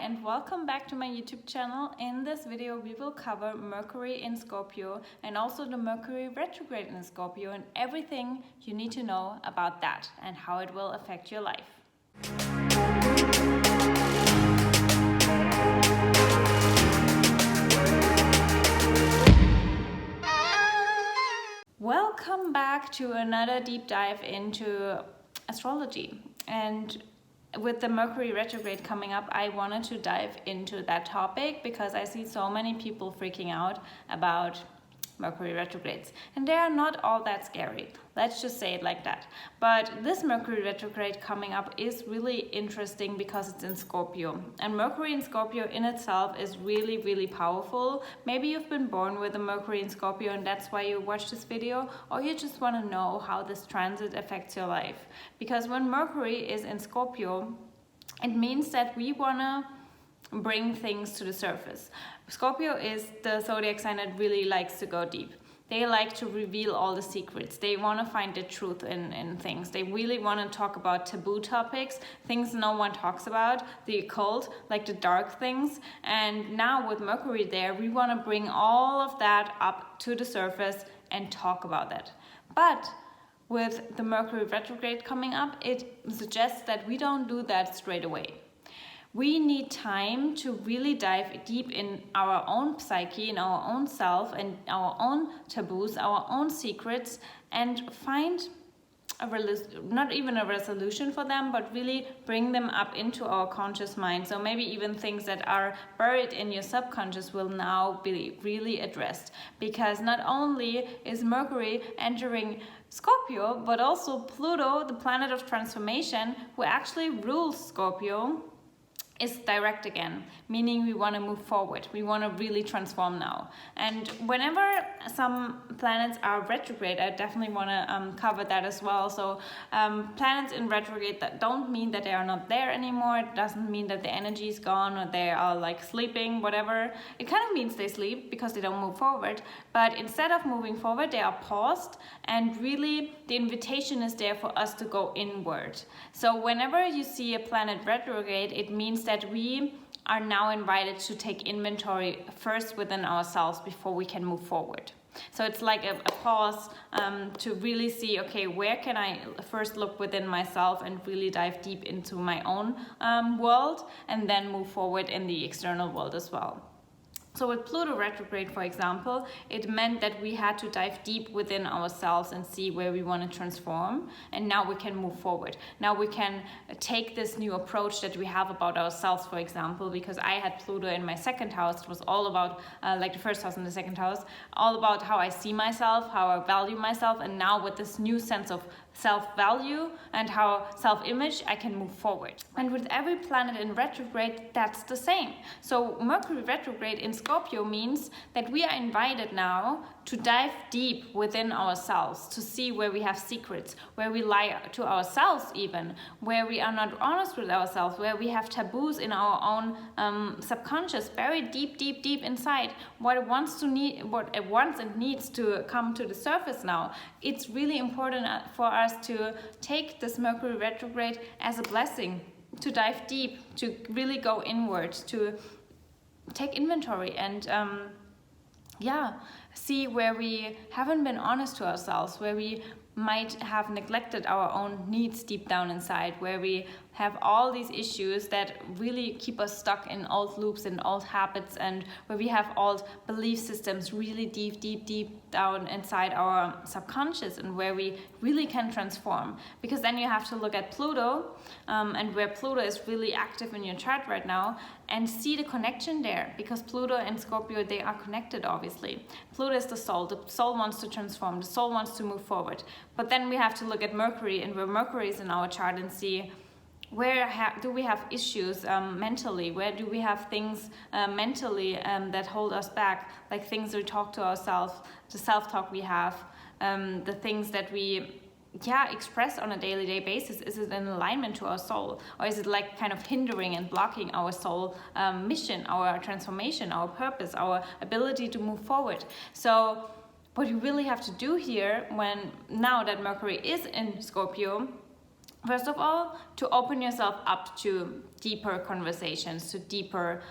and welcome back to my YouTube channel. In this video we will cover Mercury in Scorpio and also the Mercury Retrograde in Scorpio and everything you need to know about that and how it will affect your life. Welcome back to another deep dive into astrology, and with the Mercury retrograde coming up, I wanted to dive into that topic because I see so many people freaking out about Mercury retrogrades, and they are not all that scary. Let's just say it like that. But this Mercury retrograde coming up is really interesting because it's in Scorpio, and Mercury in Scorpio in itself is really, really powerful. Maybe you've been born with a Mercury in Scorpio and that's why you watch this video, or you just want to know how this transit affects your life. Because when Mercury is in Scorpio, it means that we want to bring things to the surface. Scorpio is the zodiac sign that really likes to go deep. They like to reveal all the secrets. They want to find the truth in things. They really want to talk about taboo topics, things no one talks about, the occult, like the dark things. And now with Mercury there, we want to bring all of that up to the surface and talk about that. But with the Mercury retrograde coming up, it suggests that we don't do that straight away. We need time to really dive deep in our own psyche, in our own self, and our own taboos, our own secrets, and find not even a resolution for them, but really bring them up into our conscious mind. So maybe even things that are buried in your subconscious will now be really addressed. Because not only is Mercury entering Scorpio, but also Pluto, the planet of transformation, who actually rules Scorpio, is direct again, meaning we want to move forward. We want to really transform now. And whenever some planets are retrograde, I definitely want to cover that as well. So planets in retrograde, that don't mean that they are not there anymore. It doesn't mean that the energy is gone or they are like sleeping, whatever. It kind of means they sleep because they don't move forward. But instead of moving forward, they are paused, and really the invitation is there for us to go inward. So whenever you see a planet retrograde, it means that we are now invited to take inventory first within ourselves before we can move forward. So it's like a pause to really see, okay, where can I first look within myself and really dive deep into my own world, and then move forward in the external world as well. So with Pluto retrograde, for example, it meant that we had to dive deep within ourselves and see where we want to transform. And now we can move forward. Now we can take this new approach that we have about ourselves, for example, because I had Pluto in my second house. It was all about, like the first house and the second house, all about how I see myself, how I value myself. And now with this new sense of self-value and how self-image, I can move forward. And with every planet in retrograde, that's the same. So Mercury retrograde in Scorpio means that we are invited now to dive deep within ourselves, to see where we have secrets, where we lie to ourselves even, where we are not honest with ourselves, where we have taboos in our own subconscious, very deep, deep, deep inside. What it wants and needs to come to the surface now. It's really important for us to take this Mercury retrograde as a blessing, to dive deep, to really go inward, to take inventory and see where we haven't been honest to ourselves, where we might have neglected our own needs deep down inside, where we have all these issues that really keep us stuck in old loops and old habits, and where we have old belief systems really deep, deep, deep down inside our subconscious, and where we really can transform. Because then you have to look at Pluto and where Pluto is really active in your chart right now, and see the connection there, because Pluto and Scorpio, they are connected obviously. Pluto is the soul wants to transform, the soul wants to move forward. But then we have to look at Mercury and where Mercury is in our chart and see where do we have issues mentally, where do we have things mentally that hold us back, like things we talk to ourselves, the self-talk we have, the things that we express on a day basis. Is it in alignment to our soul, or is it like kind of hindering and blocking our soul mission, our transformation, our purpose, our ability to move forward? So what you really have to do here, now that Mercury is in Scorpio, First of all, to open yourself up to deeper conversations, to deeper,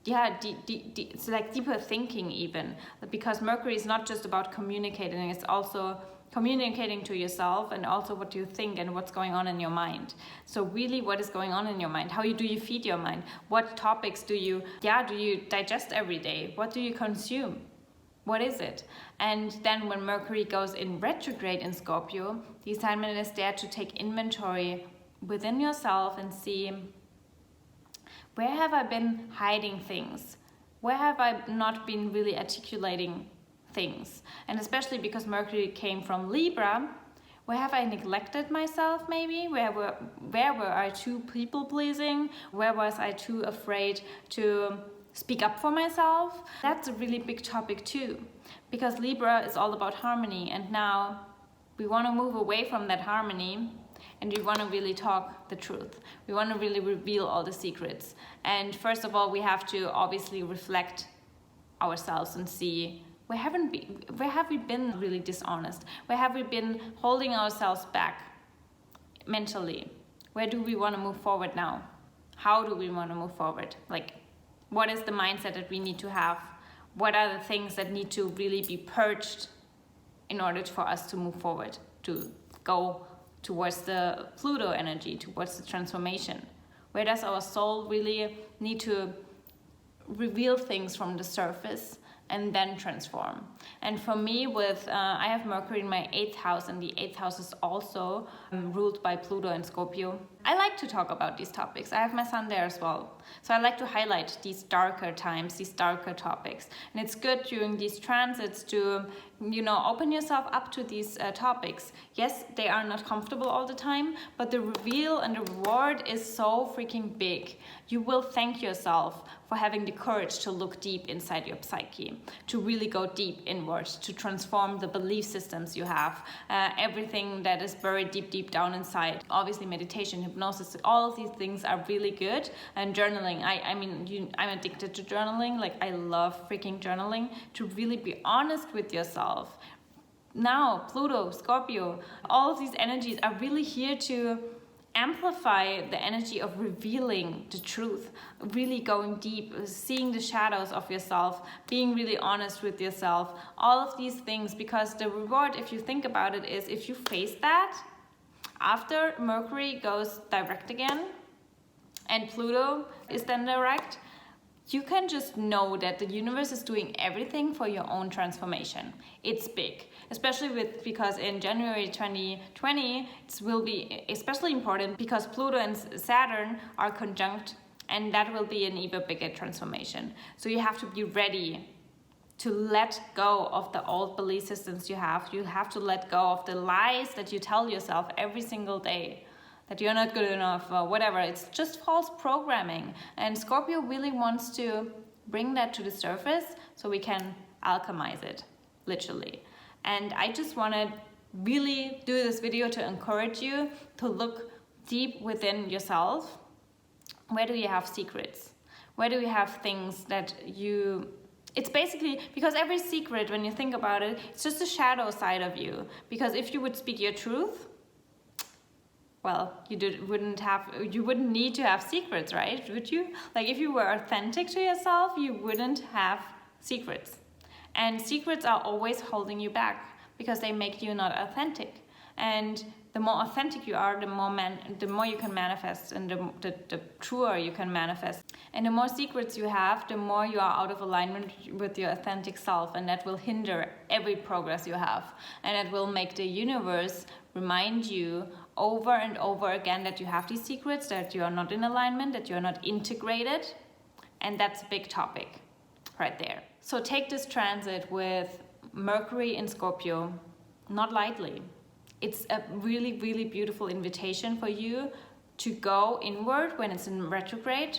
it's like deeper thinking even. Because Mercury is not just about communicating, it's also communicating to yourself and also what you think and what's going on in your mind. So really, what is going on in your mind? How do you feed your mind? What topics do you digest every day? What do you consume? What is it? And then when Mercury goes in retrograde in Scorpio, the assignment is there to take inventory within yourself and see, where have I been hiding things? Where have I not been really articulating things? And especially because Mercury came from Libra, where have I neglected myself maybe? Where were I too people-pleasing? Where was I too afraid to speak up for myself? That's a really big topic too, because Libra is all about harmony, and now we want to move away from that harmony and we want to really talk the truth. We want to really reveal all the secrets. And first of all, we have to obviously reflect ourselves and see, where have we been really dishonest? Where have we been holding ourselves back mentally? Where do we want to move forward now? How do we want to move forward? Like, what is the mindset that we need to have? What are the things that need to really be purged in order for us to move forward, to go towards the Pluto energy, towards the transformation? Where does our soul really need to reveal things from the surface and then transform? And for me, I have Mercury in my 8th house, and the 8th house is also ruled by Pluto and Scorpio. I like to talk about these topics. I have my sun there as well. So I like to highlight these darker times, these darker topics. And it's good during these transits to, open yourself up to these topics. Yes, they are not comfortable all the time, but the reveal and the reward is so freaking big. You will thank yourself for having the courage to look deep inside your psyche, to really go deep inwards, to transform the belief systems you have, everything that is buried deep down inside. Obviously, meditation, hypnosis, all of these things are really good. And journaling, I'm addicted to journaling. Like, I love freaking journaling, to really be honest with yourself. Now, Pluto, Scorpio, all of these energies are really here to amplify the energy of revealing the truth, really going deep, seeing the shadows of yourself, being really honest with yourself, all of these things. Because the reward, if you think about it, is if you face that, after Mercury goes direct again and Pluto is then direct, you can just know that the universe is doing everything for your own transformation. It's big, especially because in January 2020, it will be especially important because Pluto and Saturn are conjunct, and that will be an even bigger transformation. So you have to be ready to let go of the old belief systems you have. You have to let go of the lies that you tell yourself every single day, that you're not good enough or whatever. It's just false programming. And Scorpio really wants to bring that to the surface so we can alchemize it, literally. And I just want to really do this video to encourage you to look deep within yourself. Where do you have secrets? Where do you have things that it's basically, because every secret, when you think about it, it's just a shadow side of you. Because if you would speak your truth, well, you wouldn't need to have secrets, right? Would you? Like, if you were authentic to yourself, you wouldn't have secrets. And secrets are always holding you back because they make you not authentic. And the more authentic you are, the more you can manifest, and the truer you can manifest. And the more secrets you have, the more you are out of alignment with your authentic self, and that will hinder every progress you have. And it will make the universe remind you over and over again that you have these secrets, that you are not in alignment, that you are not integrated. And that's a big topic right there. So take this transit with Mercury in Scorpio not lightly. It's a really, really beautiful invitation for you to go inward when it's in retrograde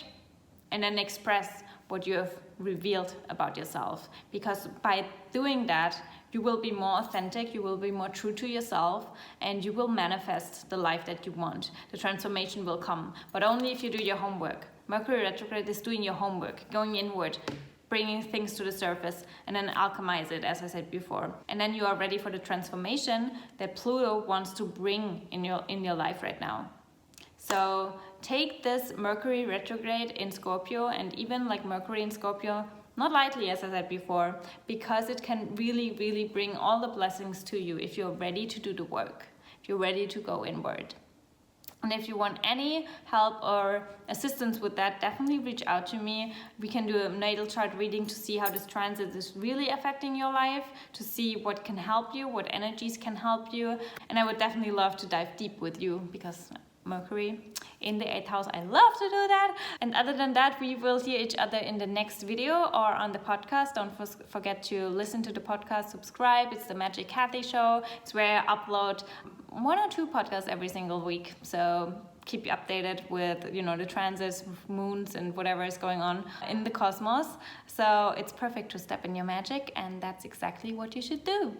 and then express what you have revealed about yourself. Because by doing that, you will be more authentic, you will be more true to yourself, and you will manifest the life that you want. The transformation will come, but only if you do your homework. Mercury retrograde is doing your homework, going inward, bringing things to the surface and then alchemize it, as I said before. And then you are ready for the transformation that Pluto wants to bring in your life right now. So take this Mercury retrograde in Scorpio, and even like Mercury in Scorpio, not lightly, as I said before, because it can really, really bring all the blessings to you if you're ready to do the work, if you're ready to go inward. And if you want any help or assistance with that, definitely reach out to me. We can do a natal chart reading to see how this transit is really affecting your life, to see what can help you, what energies can help you. And I would definitely love to dive deep with you, because Mercury in the 8th house, I love to do that. And other than that, we will hear each other in the next video or on the podcast. Don't forget to listen to the podcast, subscribe. It's the Magic Kathi Show. It's where I upload 1 or 2 podcasts every single week. So keep you updated with, you know, the transits, moons, and whatever is going on in the cosmos. So it's perfect to step in your magic, and that's exactly what you should do.